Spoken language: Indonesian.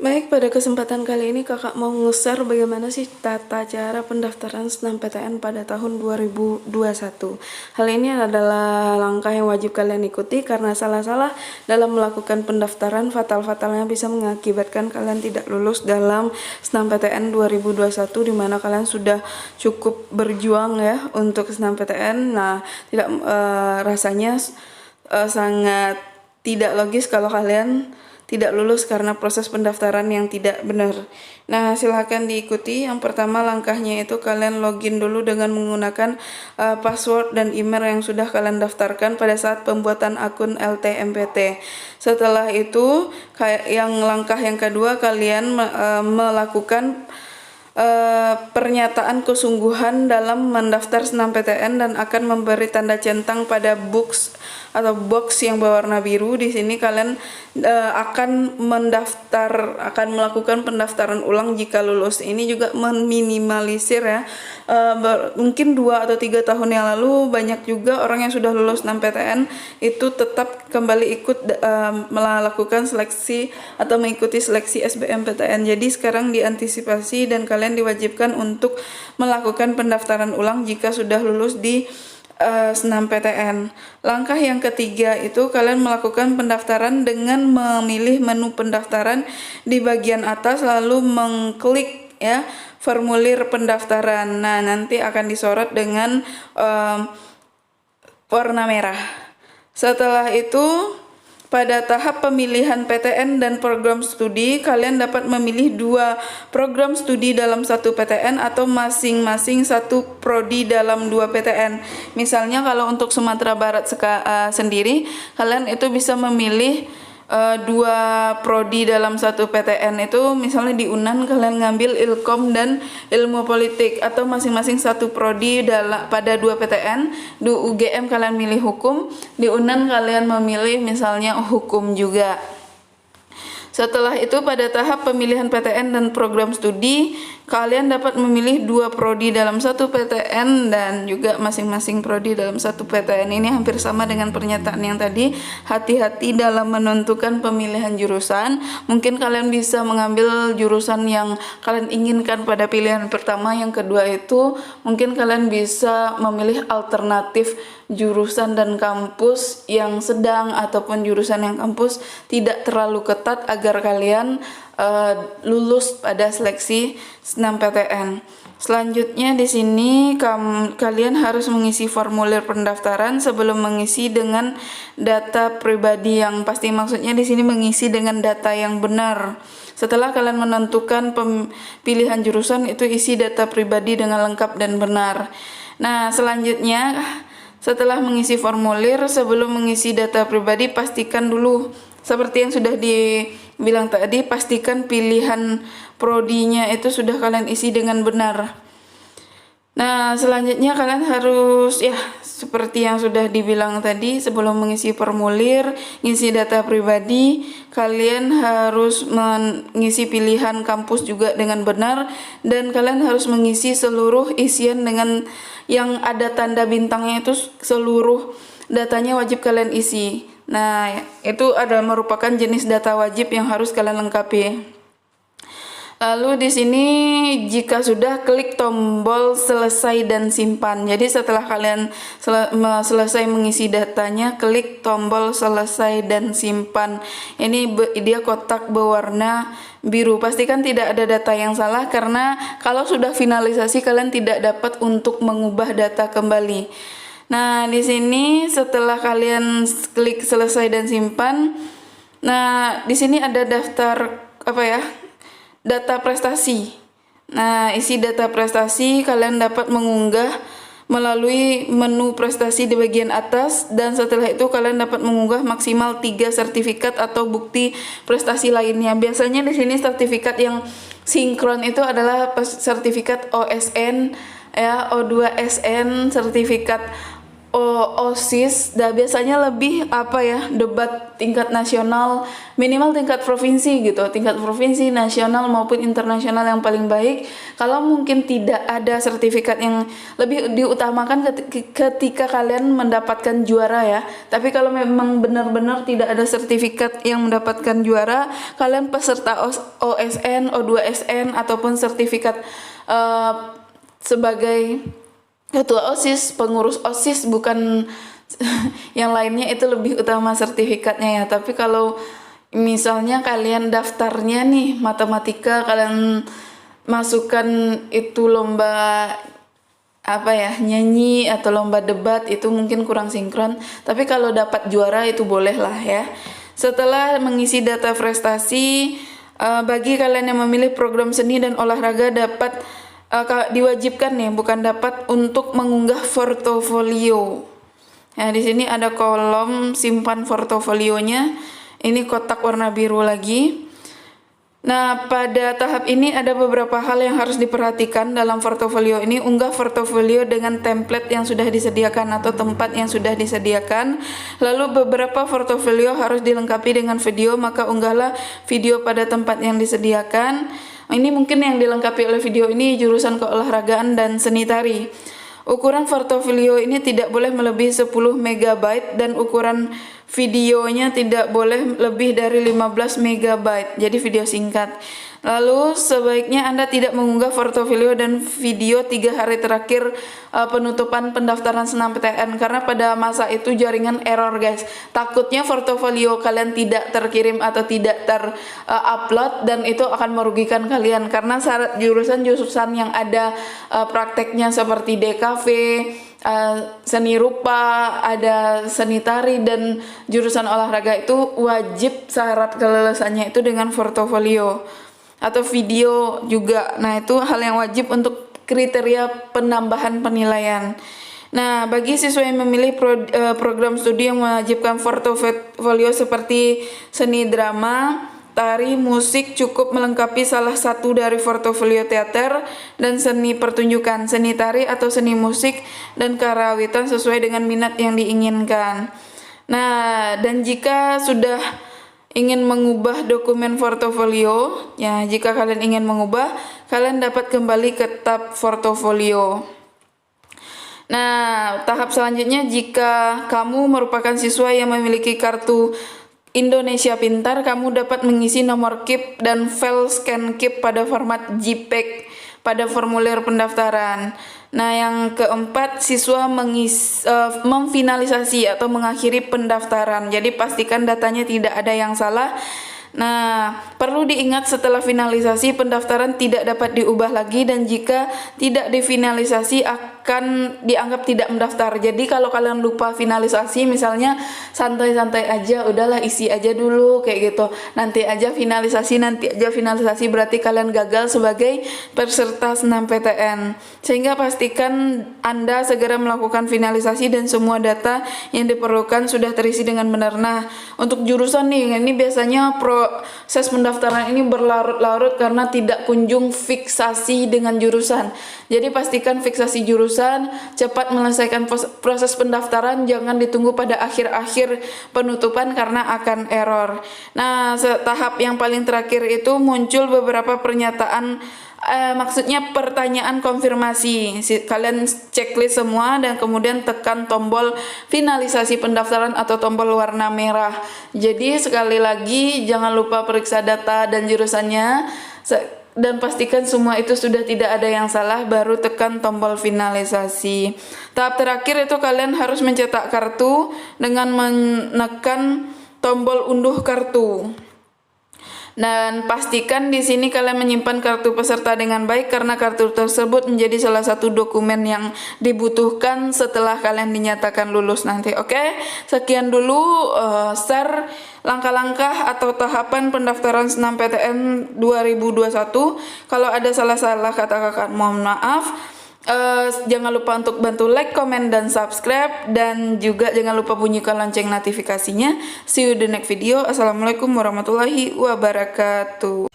Baik, pada kesempatan kali ini kakak mau nge-share bagaimana sih tata cara pendaftaran SNMPTN pada tahun 2021. Hal ini adalah langkah yang wajib kalian ikuti karena salah-salah dalam melakukan pendaftaran fatal-fatalnya bisa mengakibatkan kalian tidak lulus dalam SNMPTN 2021, di mana kalian sudah cukup berjuang ya untuk SNMPTN. Nah, rasanya sangat tidak logis kalau kalian tidak lulus karena proses pendaftaran yang tidak benar. Nah, silahkan diikuti. Yang pertama langkahnya itu kalian login dulu dengan menggunakan password dan email yang sudah kalian daftarkan pada saat pembuatan akun LTMPT. Setelah itu, yang langkah yang kedua kalian melakukan pernyataan kesungguhan dalam mendaftar SNMPTN dan akan memberi tanda centang pada box yang berwarna biru. Di sini kalian akan melakukan pendaftaran ulang jika lulus. Ini juga meminimalisir ya. Mungkin 2 atau 3 tahun yang lalu banyak juga orang yang sudah lulus SNMPTN itu tetap kembali ikut melakukan seleksi atau mengikuti seleksi SBMPTN. Jadi sekarang diantisipasi dan kalian diwajibkan untuk melakukan pendaftaran ulang jika sudah lulus di SNMPTN. Langkah yang ketiga itu kalian melakukan pendaftaran dengan memilih menu pendaftaran di bagian atas lalu mengklik ya formulir pendaftaran. Nah, nanti akan disorot dengan warna merah. Setelah itu pada tahap pemilihan PTN dan program studi, kalian dapat memilih 2 program studi dalam 1 PTN atau masing-masing 1 prodi dalam 2 PTN. Misalnya kalau untuk Sumatera Barat sendiri, kalian itu bisa memilih 2 prodi dalam 1 PTN. Itu misalnya di UNAN kalian ngambil Ilkom dan Ilmu Politik, atau masing-masing 1 prodi pada 2 PTN. Di UGM kalian milih hukum, di UNAN kalian memilih misalnya hukum juga. Setelah itu pada tahap pemilihan PTN dan program studi, kalian dapat memilih 2 prodi dalam 1 PTN dan juga masing-masing prodi dalam 1 PTN. Ini hampir sama dengan pernyataan yang tadi. Hati-hati dalam menentukan pemilihan jurusan. Mungkin kalian bisa mengambil jurusan yang kalian inginkan pada pilihan pertama. Yang kedua itu mungkin kalian bisa memilih alternatif jurusan dan kampus yang sedang ataupun jurusan yang kampus tidak terlalu ketat agar kalian lulus pada seleksi SNMPTN. Selanjutnya di sini kalian harus mengisi formulir pendaftaran sebelum mengisi dengan data pribadi yang pasti. Maksudnya di sini mengisi dengan data yang benar. Setelah kalian menentukan pilihan jurusan, itu isi data pribadi dengan lengkap dan benar. Nah, selanjutnya setelah mengisi formulir, sebelum mengisi data pribadi, pastikan dulu seperti yang sudah dibilang tadi, pastikan pilihan prodinya itu sudah kalian isi dengan benar. Nah, selanjutnya kalian harus ya seperti yang sudah dibilang tadi, sebelum mengisi formulir, ngisi data pribadi, kalian harus mengisi pilihan kampus juga dengan benar, dan kalian harus mengisi seluruh isian dengan yang ada tanda bintangnya, itu seluruh datanya wajib kalian isi. Nah, itu adalah merupakan jenis data wajib yang harus kalian lengkapi. Lalu di sini jika sudah, klik tombol selesai dan simpan. Jadi setelah kalian selesai mengisi datanya, klik tombol selesai dan simpan. Ini dia kotak berwarna biru. Pastikan tidak ada data yang salah, karena kalau sudah finalisasi kalian tidak dapat untuk mengubah data kembali. Nah, di sini setelah kalian klik selesai dan simpan, nah di sini ada daftar data prestasi. Nah, isi data prestasi kalian dapat mengunggah melalui menu prestasi di bagian atas, dan setelah itu kalian dapat mengunggah maksimal 3 sertifikat atau bukti prestasi lainnya. Biasanya di sini sertifikat yang sinkron itu adalah sertifikat OSN ya, O2SN, sertifikat OSIS, biasanya lebih debat tingkat nasional, minimal tingkat provinsi gitu, tingkat provinsi, nasional maupun internasional yang paling baik. Kalau mungkin tidak ada sertifikat yang lebih diutamakan ketika kalian mendapatkan juara ya. Tapi kalau memang benar-benar tidak ada sertifikat yang mendapatkan juara, kalian peserta OSN, O2SN ataupun sertifikat sebagai ketua OSIS, pengurus OSIS, bukan yang lainnya, itu lebih utama sertifikatnya ya. Tapi kalau misalnya kalian daftarnya nih matematika, kalian masukkan itu lomba nyanyi atau lomba debat, itu mungkin kurang sinkron. Tapi kalau dapat juara itu boleh lah ya. Setelah mengisi data prestasi, bagi kalian yang memilih program seni dan olahraga dapat diwajibkan nih, bukan dapat, untuk mengunggah portofolio. Nah, di sini ada kolom simpan portofolionya. Ini kotak warna biru lagi. Nah, pada tahap ini ada beberapa hal yang harus diperhatikan dalam portofolio ini. Unggah portofolio dengan template yang sudah disediakan atau tempat yang sudah disediakan. Lalu beberapa portofolio harus dilengkapi dengan video, maka unggahlah video pada tempat yang disediakan. Ini mungkin yang dilengkapi oleh video ini jurusan keolahragaan dan seni tari. Ukuran portofolio ini tidak boleh melebihi 10 MB dan ukuran videonya tidak boleh lebih dari 15 MB. Jadi video singkat. Lalu sebaiknya Anda tidak mengunggah portofolio dan video 3 hari terakhir penutupan pendaftaran senam PTN, karena pada masa itu jaringan error guys. Takutnya portofolio kalian tidak terkirim atau tidak terupload, dan itu akan merugikan kalian karena syarat jurusan yang ada prakteknya seperti DKV, seni rupa, ada seni tari, dan jurusan olahraga itu wajib syarat kelulusannya itu dengan portofolio atau video juga. Nah, itu hal yang wajib untuk kriteria penambahan penilaian. Nah, bagi siswa yang memilih program studi yang mewajibkan portofolio seperti seni drama, tari, musik, cukup melengkapi salah satu dari portofolio teater dan seni pertunjukan, seni tari atau seni musik, dan karawitan sesuai dengan minat yang diinginkan. Nah, dan jika sudah ingin mengubah dokumen portofolio, ya jika kalian ingin mengubah, kalian dapat kembali ke tab portofolio. Nah, tahap selanjutnya, jika kamu merupakan siswa yang memiliki kartu Indonesia Pintar, kamu dapat mengisi nomor KIP dan file scan KIP pada format JPEG pada formulir pendaftaran. Nah, yang keempat, siswa memfinalisasi atau mengakhiri pendaftaran. Jadi pastikan datanya tidak ada yang salah. Nah, perlu diingat setelah finalisasi pendaftaran tidak dapat diubah lagi, dan jika tidak difinalisasi akan dianggap tidak mendaftar. Jadi kalau kalian lupa finalisasi, misalnya santai-santai aja, udahlah isi aja dulu kayak gitu. Nanti aja finalisasi, berarti kalian gagal sebagai peserta senam PTN. Sehingga pastikan Anda segera melakukan finalisasi dan semua data yang diperlukan sudah terisi dengan benar. Nah, untuk jurusan nih, ini biasanya proses pendaftaran ini berlarut-larut karena tidak kunjung fiksasi dengan jurusan. Jadi pastikan fiksasi jurusan, cepat menyelesaikan proses pendaftaran, jangan ditunggu pada akhir-akhir penutupan karena akan error. Nah, tahap yang paling terakhir itu muncul beberapa pernyataan, maksudnya pertanyaan konfirmasi. Kalian checklist semua dan kemudian tekan tombol finalisasi pendaftaran atau tombol warna merah. Jadi sekali lagi jangan lupa periksa data dan jurusannya dan pastikan semua itu sudah tidak ada yang salah, baru tekan tombol finalisasi. Tahap terakhir itu kalian harus mencetak kartu dengan menekan tombol unduh kartu. Dan pastikan di sini kalian menyimpan kartu peserta dengan baik, karena kartu tersebut menjadi salah satu dokumen yang dibutuhkan setelah kalian dinyatakan lulus nanti. Oke, sekian dulu share langkah-langkah atau tahapan pendaftaran senam PTN 2021. Kalau ada salah-salah kata-kata mohon maaf. Jangan lupa untuk bantu like, komen, dan subscribe, dan juga jangan lupa bunyikan lonceng notifikasinya. See you the next video. Assalamualaikum warahmatullahi wabarakatuh.